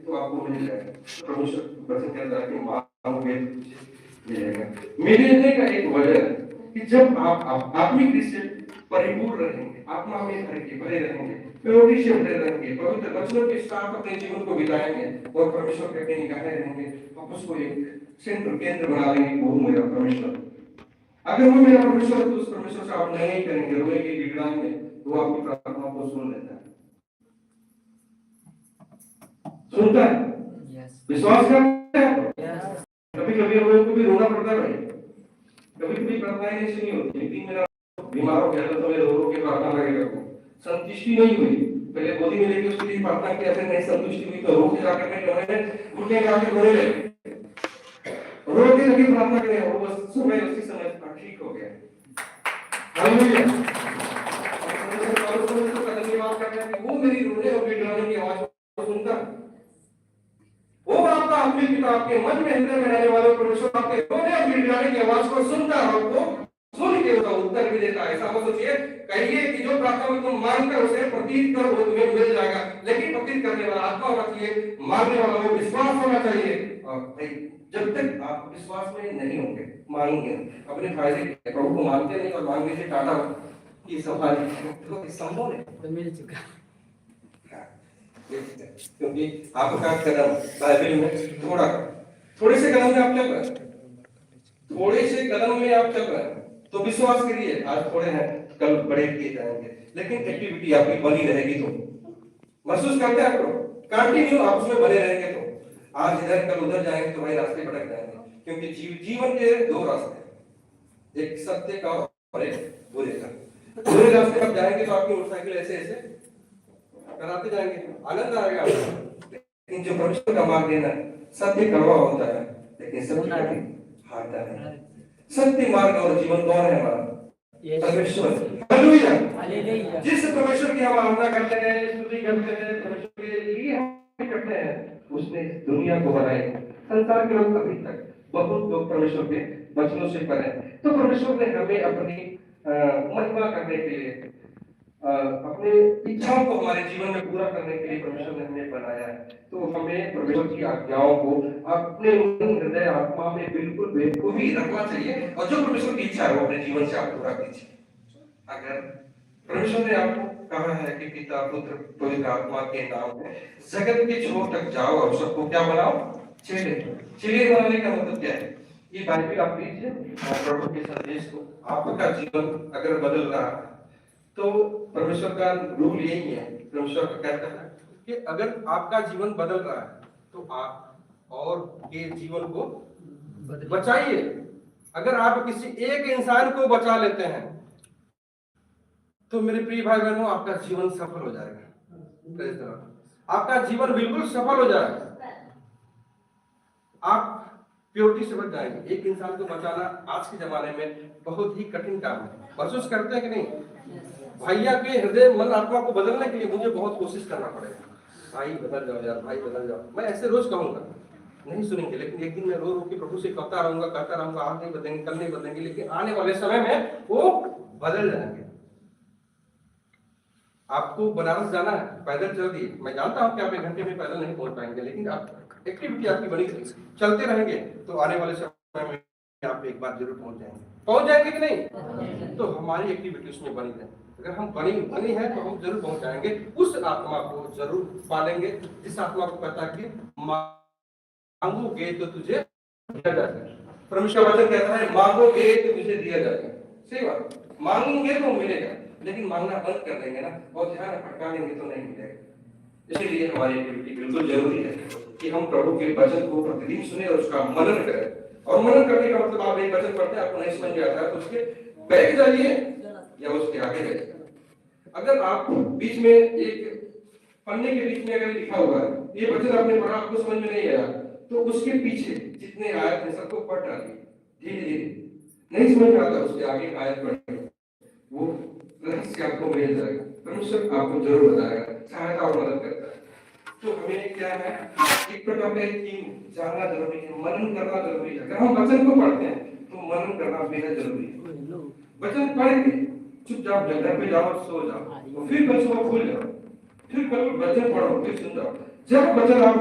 तो आपको मिल जाएगा। परमेश्वर वचन कहता है कि मांगोगे मिलेगा। मिलने का एक वजह है कि जब आप आत्मिक दृष्टि से परिपूर्ण रहेंगे, आत्मा में भरे रहेंगे, प्योरिटी से भरे रहेंगे, पवित्र वचनों के साथ अपने जीवन को बिताएंगे और परमेश्वर के निगाहें रहेंगे, तो उसको एक केंद्र बना लेंगे, वो मेरा परमेश्वर। अगर वो मेरा परमेश्वर है तो उस परमेश्वर से आप नहीं करेंगे, रोएंगे, गिड़गिड़ाएंगे, तो आपकी प्रार्थना को सुन लेता है, सुनता है, विश्वास करते हैं। कभी कभी हम लोगों को भी रोना पड़ता है भाई, कभी कभी प्रार्थनाएं नहीं सुनी होती। एक दिन मेरा बीमार हो गया तो मैं रो के प्रार्थना लगेगा, संतुष्टि नहीं हुई, पहले गोदी में लेके उसके लिए प्रार्थना किया, फिर नहीं संतुष्टि हुई तो रो के जाकर मैं घुटने जाके रोने लगे, रो के लगी प्रार्थना करें, वो बस समय उसी समय ठीक हो गया। हालेलुया। वो मेरी रोने और गिड़गिड़ाने की आवाज को सुनता, वो आपका आत्मिक पिता आपके मन में हृदय में रहने वाले परमेश्वर आपके रोने और गिड़गिड़ाने की आवाज को सुनता है, और वो सुन के उसका उत्तर भी देता है। ऐसा मत सोचिए, कहिए कि जो प्रार्थना में तुम मांगकर उसे प्रतीत कर वो तुम्हें मिल जाएगा, लेकिन प्रतीत करने वाला आत्मा होना चाहिए, मांगने वाला वो विश्वास होना चाहिए। और भाई जब तक आप विश्वास में नहीं होंगे, मांगेंगे अपने फायदे के, प्रभु को मानते नहीं और मांगने से टाटा ये सवाल तो संभव है, तो मिल चुका। क्योंकि आपका कदम बाइबल में थोड़े से कदम में आप चल रहे, थोड़े से कदम में आप चल रहे हैं, तो विश्वास करिए आज थोड़े हैं, कल बड़े किए जाएंगे, लेकिन एक्टिविटी आपकी बनी रहेगी तो महसूस करते हैं आपको, कंटिन्यू आप उसमें बने रहेंगे तो आज इधर कल उधर जाएंगे तो भाई रास्ते भटक जाएंगे। क्योंकि जीवन के दो रास्ते, एक सत्य का और एक बुरे का। बुरे रास्ते पर जाएंगे तो आपकी मोटरसाइकिल ऐसे ऐसे कराते जाएंगे, आनंद आएगा, लेकिन जो परमेश्वर का मार्ग है ना, सत्य कड़वा होता है लेकिन सत्य हारता है। सत्य मार्ग और जीवन कौन है हमारा? परमेश्वर। हालेलुया। जिस परमेश्वर की हम आराधना करते हैं, स्तुति करते हैं, परमेश्वर के लिए हम करते हैं, उसने दुनिया को बनाया। संसार के लोग अभी तक बहुत लोग परमेश्वर के वचनों से परे हैं, तो परमेश्वर ने हमें अपनी महिमा करने के लिए, अपने इच्छाओं को हमारे जीवन में पूरा करने के लिए परमेश्वर ने हमें बनाया है। तो हमें परमेश्वर की आज्ञाओं को अपने हृदय आत्मा में बिल्कुल बेखूबी रखना चाहिए, और जो परमेश्वर की इच्छा है वो अपने जीवन से आप पूरा कीजिए। अगर परमेश्वर ने आपको कहा है कि पिता पुत्र पवित्र आत्मा के नाम में जगत के छोर तक जाओ और सबको क्या बनाओ? चेले। चेले बनाने का मतलब क्या है? ये बाइबल आप लीजिए और प्रभु के संदेश को, आपका जीवन अगर बदल रहा है तो परमेश्वर का रूल यही है। परमेश्वर कहता है कि अगर आपका जीवन बदल रहा है तो आप और के जीवन को बचाइए। अगर आप किसी एक इंसान को बचा लेते हैं तो मेरे प्रिय भाई बहनों, आपका जीवन सफल हो जाएगा। आपका जीवन बिल्कुल सफल हो जाएगा, आप प्योरिटी से बच जाएंगे। एक इंसान को बचाना आज के जमाने में बहुत ही कठिन काम है। महसूस करते हैं कि नहीं? भैया के हृदय मन आत्मा को बदलने के लिए मुझे बहुत कोशिश करना पड़ेगा। भाई बदल जाओ यार, भाई बदल जाओ। मैं ऐसे रोज कहूंगा, नहीं सुनेंगे, लेकिन एक दिन मैं रो रो के प्रभु से कहता रहूंगा, आज नहीं बदलेंगे, कल नहीं बदलेंगे, लेकिन आने वाले समय में वो बदल जाएंगे। आपको बनारस जाना है, पैदल चल दिए। मैं जानता हूं कि आप 1 घंटे में पैदल नहीं पहुंच पाएंगे, लेकिन आप एक्टिविटी आपकी बड़ी चलते रहेंगे तो आने वाले समय में आप एक बार जरूर पहुंच जाएंगे कि नहीं? तो हमारी एक्टिविटी उसमें बनी रहे। अगर हम बनी है तो हम जरूर पहुंच जाएंगे, उस आत्मा को जरूर पालेंगे जिस आत्मा को कहता है कि मांगोगे तो तुझे दिया जाएगा। परमेश्वर वचन कहता है मांगोगे तो तुझे दिया जाएगा। सही बात, मांगेंगे तो मिलेगा, लेकिन मांगना बंद कर देंगे ना और ध्यान भटका देंगे तो नहीं मिलेगा। इसलिए हमारी एक्टिविटी बिल्कुल जरूरी है कि हम प्रभु के वचन को प्रतिदिन सुने और उसका मनन करें। और मनन करने का मतलब आप एक वचन पढ़ते हैं, आपको नहीं समझ में आता है तो उसके बैठ जाइए या उसके आगे जाइए। अगर आप बीच में एक पन्ने के बीच में अगर लिखा हुआ है ये वचन आपने पढ़ा, आपको समझ में नहीं आया, तो उसके पीछे जितने आयत हैं सबको पढ़ डालिए धीरे धीरे। नहीं समझ में आता उसके आगे आयत पढ़िए, वो रहस्य आपको मिल जाएगा। परमेश्वर आपको जरूर बताएगा, सहायता और मदद करता है। तो हमें क्या है, एक प्रकार का थीम जानना जरूरी है, मनन करना जरूरी है। अगर हम वचन को पढ़ते हैं तो मनन करना बेहद जरूरी है। वचन पढ़ के चुपचाप घर पे जाओ, सो जाओ, और फिर कल सुबह भूल जाओ, फिर कल वचन पढ़ो, फिर सुन जाओ। जब वचन आप